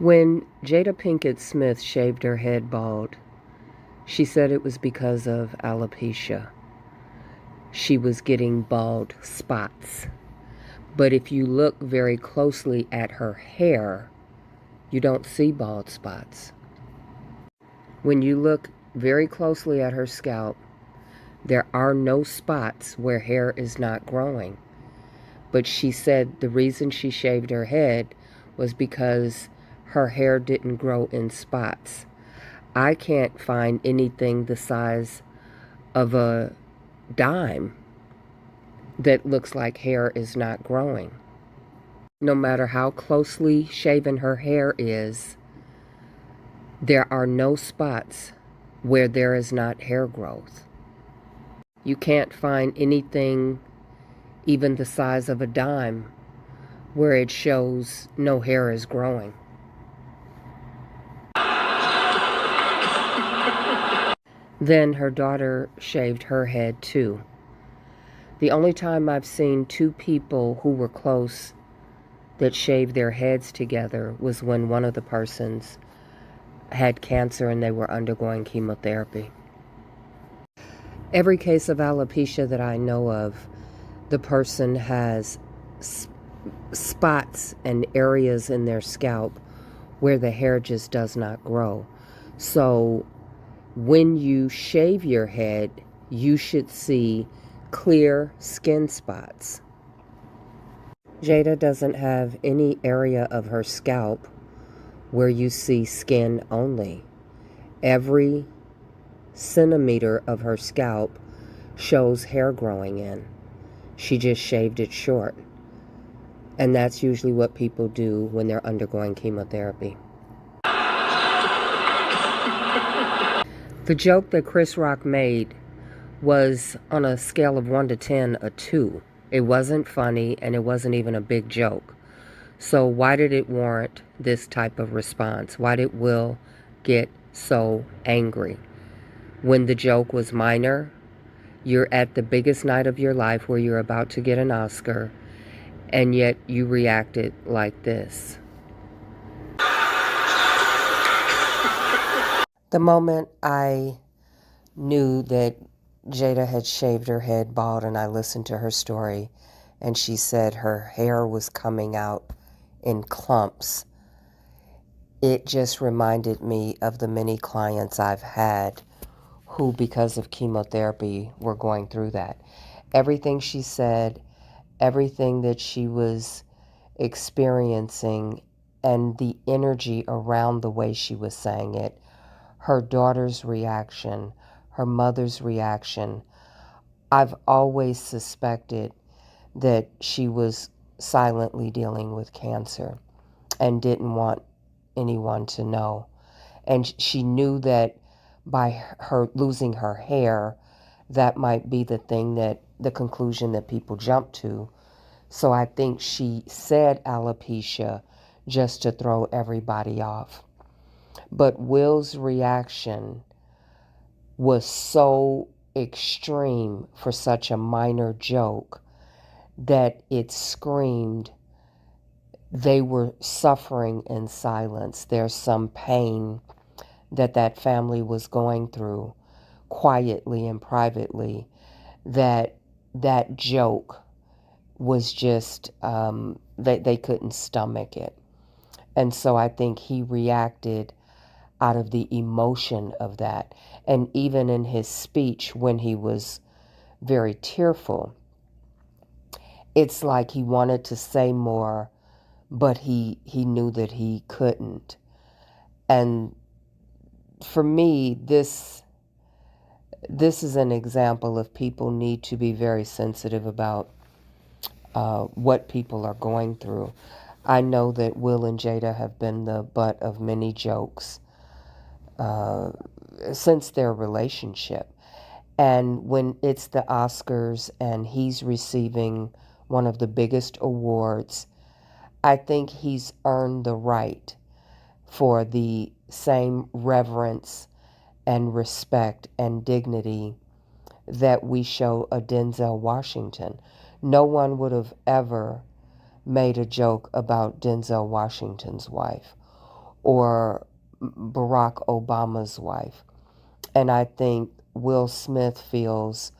When Jada Pinkett Smith shaved her head bald, she said it was because of alopecia. She was getting bald spots. But if you look very closely at her hair, you don't see bald spots. When you look very closely at her scalp, there are no spots where hair is not growing. But she said the reason she shaved her head was because her hair didn't grow in spots. I can't find anything the size of a dime that looks like hair is not growing. No matter how closely shaven her hair is, there are no spots where there is not hair growth. You can't find anything even the size of a dime where it shows no hair is growing. Then her daughter shaved her head too. The only time I've seen two people who were close that shaved their heads together was when one of the persons had cancer and they were undergoing chemotherapy. Every case of alopecia that I know of, the person has spots and areas in their scalp where the hair just does not grow. So when you shave your head, you should see clear skin spots. Jada doesn't have any area of her scalp where you see skin only. Every centimeter of her scalp shows hair growing in. She just shaved it short. And that's usually what people do when they're undergoing chemotherapy. The joke that Chris Rock made was on a scale of 1 to 10, a 2. It wasn't funny and it wasn't even a big joke. So why did it warrant this type of response? Why did Will get so angry? When the joke was minor, you're at the biggest night of your life where you're about to get an Oscar, and yet you reacted like this. The moment I knew that Jada had shaved her head bald and I listened to her story and she said her hair was coming out in clumps, it just reminded me of the many clients I've had who, because of chemotherapy, were going through that. Everything she said, everything that she was experiencing, and the energy around the way she was saying it, her daughter's reaction, her mother's reaction, I've always suspected that she was silently dealing with cancer and didn't want anyone to know. And she knew that by her losing her hair, that might be the conclusion that people jump to. So I think she said alopecia just to throw everybody off. But Will's reaction was so extreme for such a minor joke that it screamed they were suffering in silence. There's some pain that family was going through quietly and privately, that joke was just, they couldn't stomach it. And so I think he reacted out of the emotion of that. And even in his speech, when he was very tearful, it's like he wanted to say more, but he knew that he couldn't. And for me, this is an example of people need to be very sensitive about what people are going through. I know that Will and Jada have been the butt of many jokes since their relationship. And when it's the Oscars and he's receiving one of the biggest awards, I think he's earned the right for the same reverence and respect and dignity that we show a Denzel Washington. No one would have ever made a joke about Denzel Washington's wife or Barack Obama's wife. And I think Will Smith feels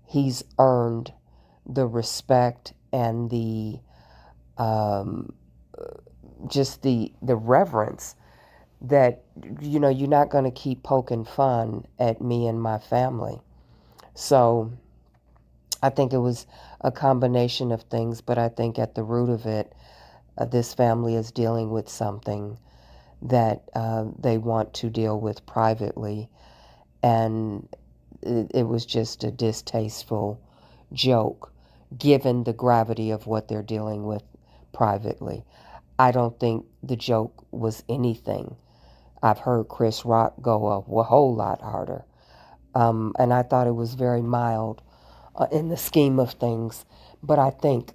he's earned the respect and the um, just the reverence that, you're not going to keep poking fun at me and my family. So I think it was a combination of things, but I think at the root of it, this family is dealing with something that they want to deal with privately, and it was just a distasteful joke given the gravity of what they're dealing with privately. I don't think the joke was anything. I've heard Chris Rock go a whole lot harder. And I thought it was very mild in the scheme of things, but I think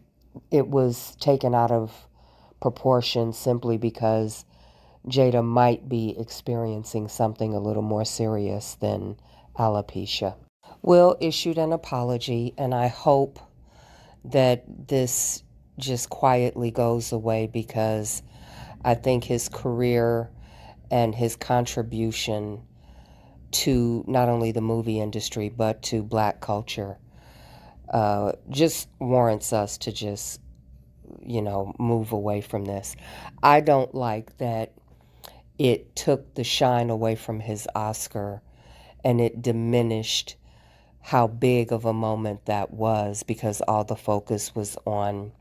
it was taken out of proportion simply because Jada might be experiencing something a little more serious than alopecia. Will issued an apology, and I hope that this just quietly goes away because I think his career and his contribution to not only the movie industry but to black culture just warrants us to just, move away from this. I don't like that it took the shine away from his Oscar and it diminished how big of a moment that was because all the focus was on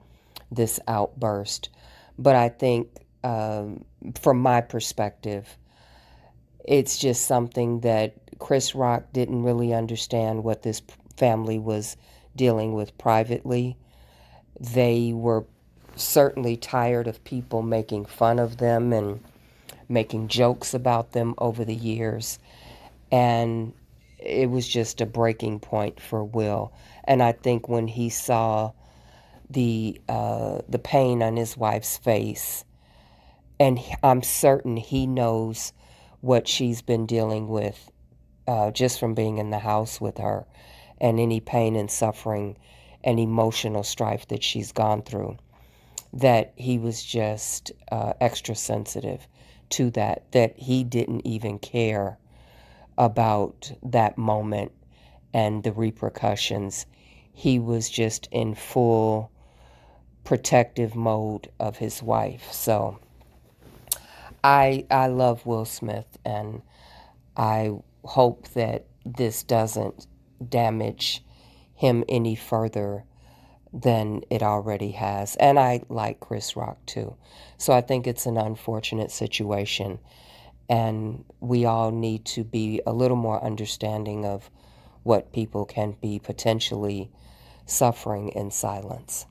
this outburst. But I think, from my perspective, it's just something that Chris Rock didn't really understand what this family was dealing with privately. They were certainly tired of people making fun of them and making jokes about them over the years. And it was just a breaking point for Will. And I think when he saw the pain on his wife's face, and I'm certain he knows what she's been dealing with just from being in the house with her, and any pain and suffering and emotional strife that she's gone through, that he was just extra sensitive to that he didn't even care about that moment and the repercussions. He was just in full protective mode of his wife. So I love Will Smith, and I hope that this doesn't damage him any further than it already has. And I like Chris Rock too. So I think it's an unfortunate situation, and we all need to be a little more understanding of what people can be potentially suffering in silence.